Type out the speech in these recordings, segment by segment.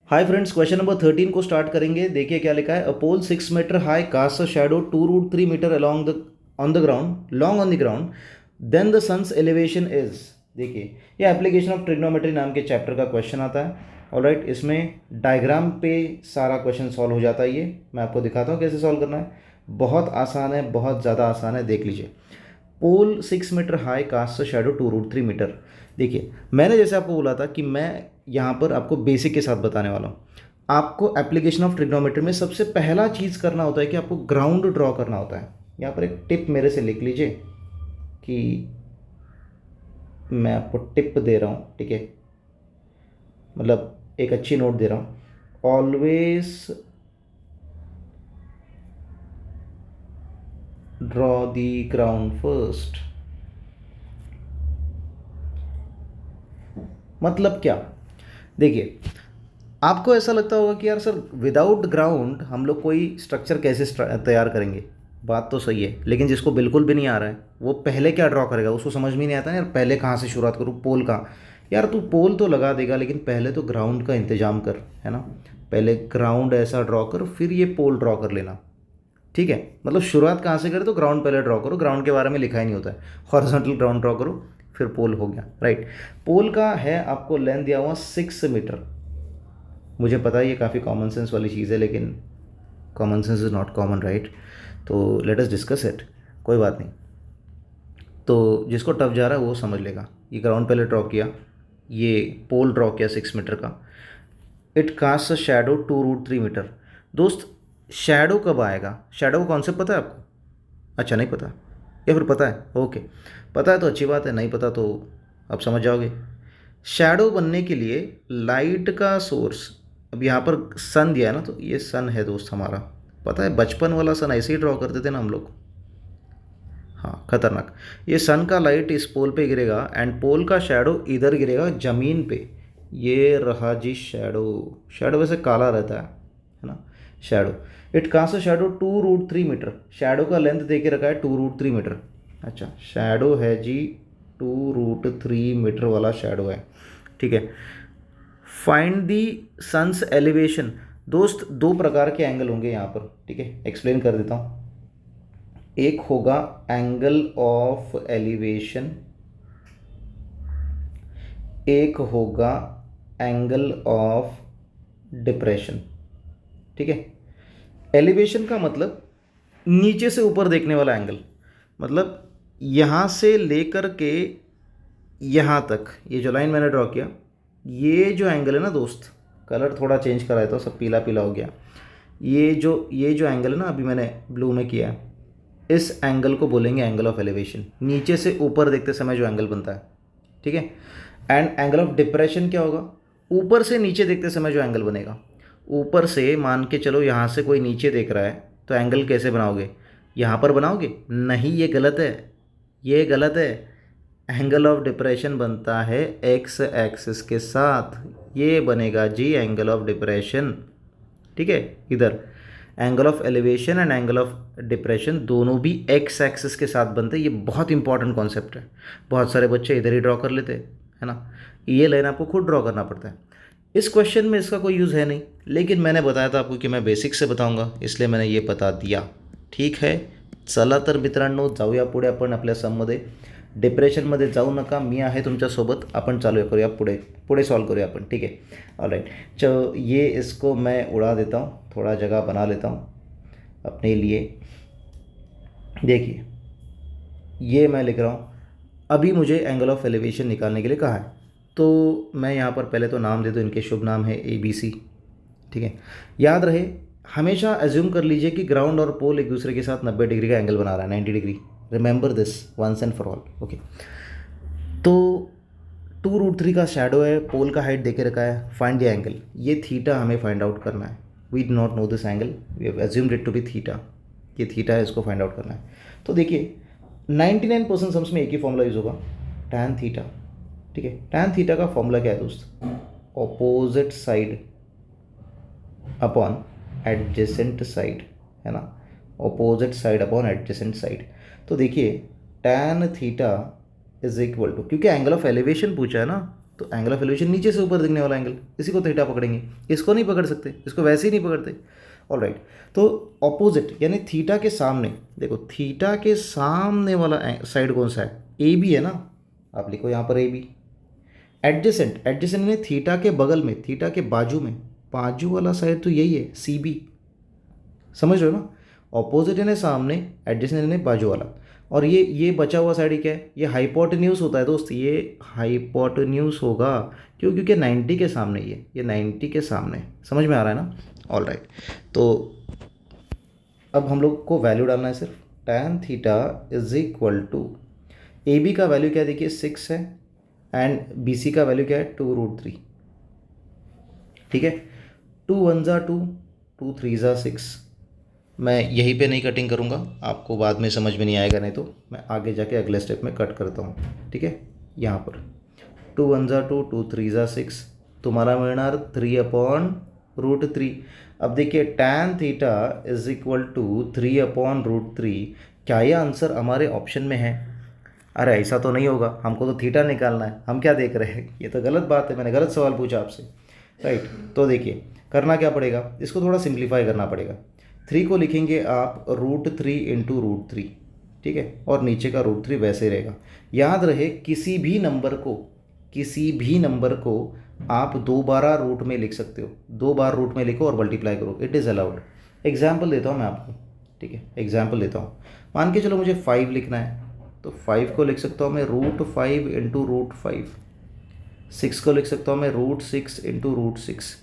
Hi friends, question number 13 को start करेंगे। देखिए क्या लिखा है। A pole 6 metre high cast a shadow 2√3 metre along the on the ground long on the ground then the sun's elevation is. देखिए ये application of trigonometry नाम के चैप्टर का क्वेश्चन आता है। ऑलराइट, इसमें डायग्राम पे सारा क्वेश्चन सॉल्व हो जाता है। ये मैं आपको दिखाता हूँ कैसे सॉल्व करना है। बहुत आसान है, बहुत ज़्यादा आसान है, देख लीजिए। Pole 6 metre high cast shadow 2√3 metre. देखिए मैंने जैसे आपको बोला था कि मैं यहाँ पर आपको बेसिक के साथ बताने वाला हूँ। आपको एप्लीकेशन ऑफ ट्रिग्नोमेट्री में सबसे पहला चीज़ करना होता है कि आपको ग्राउंड ड्रॉ करना होता है। यहाँ पर एक टिप मेरे से लिख लीजिए कि मैं आपको टिप दे रहा हूँ, ठीक है, मतलब एक अच्छी नोट दे रहा हूँ। Always draw the ground first. मतलब क्या? देखिए, आपको ऐसा लगता होगा कि यार सर विदाउट ग्राउंड हम लोग कोई स्ट्रक्चर कैसे तैयार करेंगे। बात तो सही है, लेकिन जिसको बिल्कुल भी नहीं आ रहा है वो पहले क्या ड्रॉ करेगा, उसको समझ में नहीं आता ना यार, पहले कहाँ से शुरुआत करूँ, पोल का। यार तू पोल तो लगा देगा, लेकिन पहले तो ग्राउंड का इंतजाम कर, है ना। पहले ग्राउंड ऐसा ड्रॉ कर, फिर ये पोल ड्रॉ कर लेना। ठीक है, मतलब शुरुआत कहाँ से करें, तो ग्राउंड पहले ड्रॉ करो। ग्राउंड के बारे में लिखा ही नहीं होता है। हॉरिजॉन्टल ग्राउंड ड्रॉ करो, फिर पोल हो गया। राइट, पोल का है आपको लेंथ दिया हुआ 6 मीटर। मुझे पता है ये काफ़ी कॉमन सेंस वाली चीज़ है, लेकिन common sense is not common, right. तो लेट अस डिस्कस इट। कोई बात नहीं, तो जिसको टफ जा रहा है वो समझ लेगा। ये ग्राउंड पहले ड्रॉ किया, ये पोल ड्रॉ किया 6 मीटर का। It cast a shadow 2√3 metre. दोस्त, शैडो कब आएगा? शैडो का कॉन्सेप्ट पता है आपको? अच्छा, नहीं पता या फिर पता है? ओके, पता है तो अच्छी बात है, नहीं पता तो आप समझ जाओगे। शैडो बनने के लिए लाइट का सोर्स, अब यहाँ पर सन दिया है ना, तो ये सन है दोस्त हमारा। पता है बचपन वाला सन ऐसे ही ड्रॉ करते थे ना हम लोग। हाँ, खतरनाक। ये सन का लाइट इस पोल पे गिरेगा एंड पोल का शैडो इधर गिरेगा ज़मीन पे। ये रहा जी शैडो। शैडो वैसे काला रहता है ना। Shadow, it cast a shadow 2√3 metre. Shadow का लेंथ दे के रखा है 2√3 मीटर। अच्छा, शैडो है जी 2√3 मीटर वाला शैडो है, ठीक है। Find the sun's elevation. दोस्त, दो प्रकार के एंगल होंगे यहाँ पर, ठीक है, एक्सप्लेन कर देता हूँ। एक होगा एंगल ऑफ एलिवेशन, एक होगा एंगल ऑफ डिप्रेशन, ठीक है। एलिवेशन का मतलब नीचे से ऊपर देखने वाला एंगल, मतलब यहाँ से लेकर के यहाँ तक ये जो लाइन मैंने ड्रॉ किया, ये जो एंगल है ना दोस्त, कलर थोड़ा चेंज करा था, सब पीला पीला हो गया। ये जो एंगल है ना, अभी मैंने ब्लू में किया है, इस एंगल को बोलेंगे एंगल ऑफ एलिवेशन। नीचे से ऊपर देखते समय जो एंगल बनता है, ठीक है। एंड एंगल ऑफ डिप्रेशन क्या होगा? ऊपर से नीचे देखते समय जो एंगल बनेगा। ऊपर से मान के चलो यहाँ से कोई नीचे देख रहा है, तो एंगल कैसे बनाओगे? यहाँ पर बनाओगे? नहीं, ये गलत है, ये गलत है। एंगल ऑफ डिप्रेशन बनता है एक्स एक्सिस के साथ। ये बनेगा जी एंगल ऑफ डिप्रेशन, ठीक है। इधर angle of elevation and angle of depression दोनों भी एक्स एक्सिस के साथ बनते हैं। ये बहुत इंपॉर्टेंट कॉन्सेप्ट है। बहुत सारे बच्चे इधर ही ड्रॉ कर लेते हैं, है ना। ये लाइन आपको खुद ड्रॉ करना पड़ता है। इस क्वेश्चन में इसका कोई यूज़ है नहीं, लेकिन मैंने बताया था आपको कि मैं बेसिक से बताऊंगा, इसलिए मैंने ये बता दिया, ठीक है। चला तर मित्रांनो, जाऊया पुढे आपण आपल्या सममध्ये। डिप्रेशनमध्ये जाऊ नका, मी आहे तुमच्यासोबत। आपण चालू करूया पुढे, पुढे सॉल्व करूया आपण, ठीक है। ऑलराइट, चलो ये इसको मैं उड़ा देता हूँ, थोड़ा जगह बना लेता हूँ अपने लिए। देखिए ये मैं लिख रहा हूँ। अभी मुझे एंगल ऑफ एलिवेशन निकालने के लिए कहा है, तो मैं यहाँ पर पहले तो नाम दे दूँ। इनके शुभ नाम है ABC, ठीक है। याद रहे, हमेशा एज्यूम कर लीजिए कि ग्राउंड और पोल एक दूसरे के साथ 90 डिग्री का एंगल बना रहा है, 90 degree. Remember this once and for all, okay. तो 2√3 का शैडो है, पोल का हाइट देके रखा है, फाइंड द एंगल। ये थीटा हमें फाइंड आउट करना है। We do not know this angle, we have assumed it to be theta. ये थीटा है, इसको फाइंड आउट करना है। तो देखिए 99% सम्स में एक ही फॉर्मूला यूज़ होगा, टैन थीटा, ठीक है। टैन थीटा का फॉर्मूला क्या है दोस्त? Opposite side upon adjacent side, है ना। Opposite side upon adjacent side. तो देखिए tan theta is equal to, क्योंकि एंगल ऑफ एलिवेशन पूछा है ना, तो एंगल ऑफ एलिवेशन नीचे से ऊपर दिखने वाला एंगल, इसी को थीटा पकड़ेंगे, इसको नहीं पकड़ सकते, इसको वैसे ही नहीं पकड़ते। ऑल राइट, तो ऑपोजिट यानी थीटा के सामने, देखो थीटा के सामने वाला साइड कौन सा है, ए बी है ना, आप लिखो यहाँ पर ए बी। एडजेसेंट, एडजेसेंट यानी थीटा के बगल में, थीटा के बाजू में, बाजू वाला साइड तो यही है सी बी, समझ रहे हो ना। ऑपोजिट यानी सामने, एडजेसेंट यानी बाजू वाला। और ये बचा हुआ साइड क्या है, ये हाइपोटेन्यूज होता है दोस्त, ये हाइपोटेन्यूज होगा, क्यों, क्योंकि 90 के सामने ये 90 के सामने, समझ में आ रहा है ना। ऑल राइट, तो अब हम लोग को वैल्यू डालना है सिर्फ, tan theta is equal to, A B का वैल्यू क्या है देखिए 6 है, एंड बी सी का वैल्यू क्या है 2√3, ठीक है। 2 1 ज़ा 2, 2 3 ज़ा 6। मैं यहीं पे नहीं कटिंग करूँगा, आपको बाद में समझ में नहीं आएगा, नहीं तो मैं आगे जाके अगले स्टेप में कट करता हूँ, ठीक है। यहाँ पर 2 1 ज़ा 2, 2 3 ज़ा 6, तुम्हारा मिळणार 3/√3। अब देखिए tan theta is equal to 3/√3, क्या ये आंसर हमारे ऑप्शन में है? अरे ऐसा तो नहीं होगा, हमको तो थीटा निकालना है, हम क्या देख रहे हैं, ये तो गलत बात है, मैंने गलत सवाल पूछा आपसे, राइट। तो देखिए करना क्या पड़ेगा, इसको थोड़ा सिंप्लीफाई करना पड़ेगा। 3 को लिखेंगे आप √3 इंटू √3, ठीक है, और नीचे का √3 वैसे रहेगा। याद रहे किसी भी नंबर को आप 2 बार रूट में लिख सकते हो, 2 बार रूट में लिखो और मल्टीप्लाई करो, इट इज़ अलाउड। एग्जाम्पल देता हूँ मैं आपको, ठीक है, एग्जाम्पल देता हूँ। मान के चलो मुझे 5 लिखना है, तो 5 को लिख सकता हूँ मैं √5 इंटू √5, 6 को लिख सकता हूँ मैं √6 इंटू √6।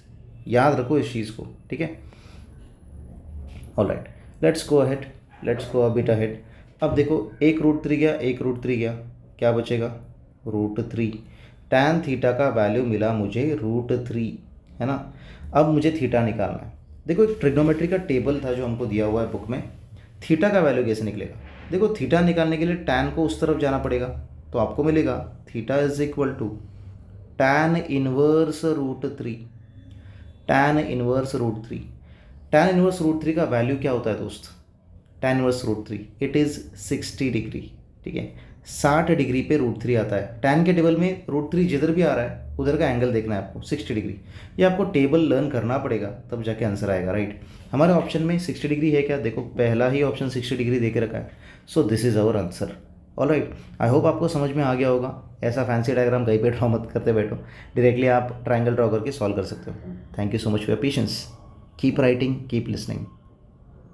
याद रखो इस चीज़ को, ठीक है। All right, let's go ahead, let's go a bit ahead. अब देखो एक √3 गया, एक √3 गया, क्या बचेगा √3। tan थीटा का वैल्यू मिला मुझे √3, है ना। अब मुझे थीटा निकालना है। देखो एक ट्रिग्नोमेट्री का टेबल था जो हमको दिया हुआ है बुक में, थीटा का वैल्यू कैसे निकलेगा। देखो थीटा निकालने के लिए tan को उस तरफ जाना पड़ेगा, तो आपको मिलेगा theta is equal to tan inverse √3, tan inverse √3। tan inverse √3 का वैल्यू क्या होता है दोस्त, tan inverse √3 it is 60 degree, ठीक है, 60 डिग्री पे √3 आता है। tan के टेबल में √3 जिधर भी आ रहा है उधर का एंगल देखना है आपको 60 डिग्री। ये आपको टेबल लर्न करना पड़ेगा, तब जाके आंसर आएगा, राइट। हमारे ऑप्शन में 60 डिग्री है क्या, देखो पहला ही ऑप्शन 60 डिग्री दे के रखा है, so this is our answer. All right, I hope आपको समझ में आ गया होगा। ऐसा फैंसी डायग्राम कहीं पे ड्रॉ मत करते बैठो, डायरेक्टली आप ट्राइंगल ड्रॉ करके सॉल्व कर सकते हो। Thank you so much for your patience, keep writing, keep listening.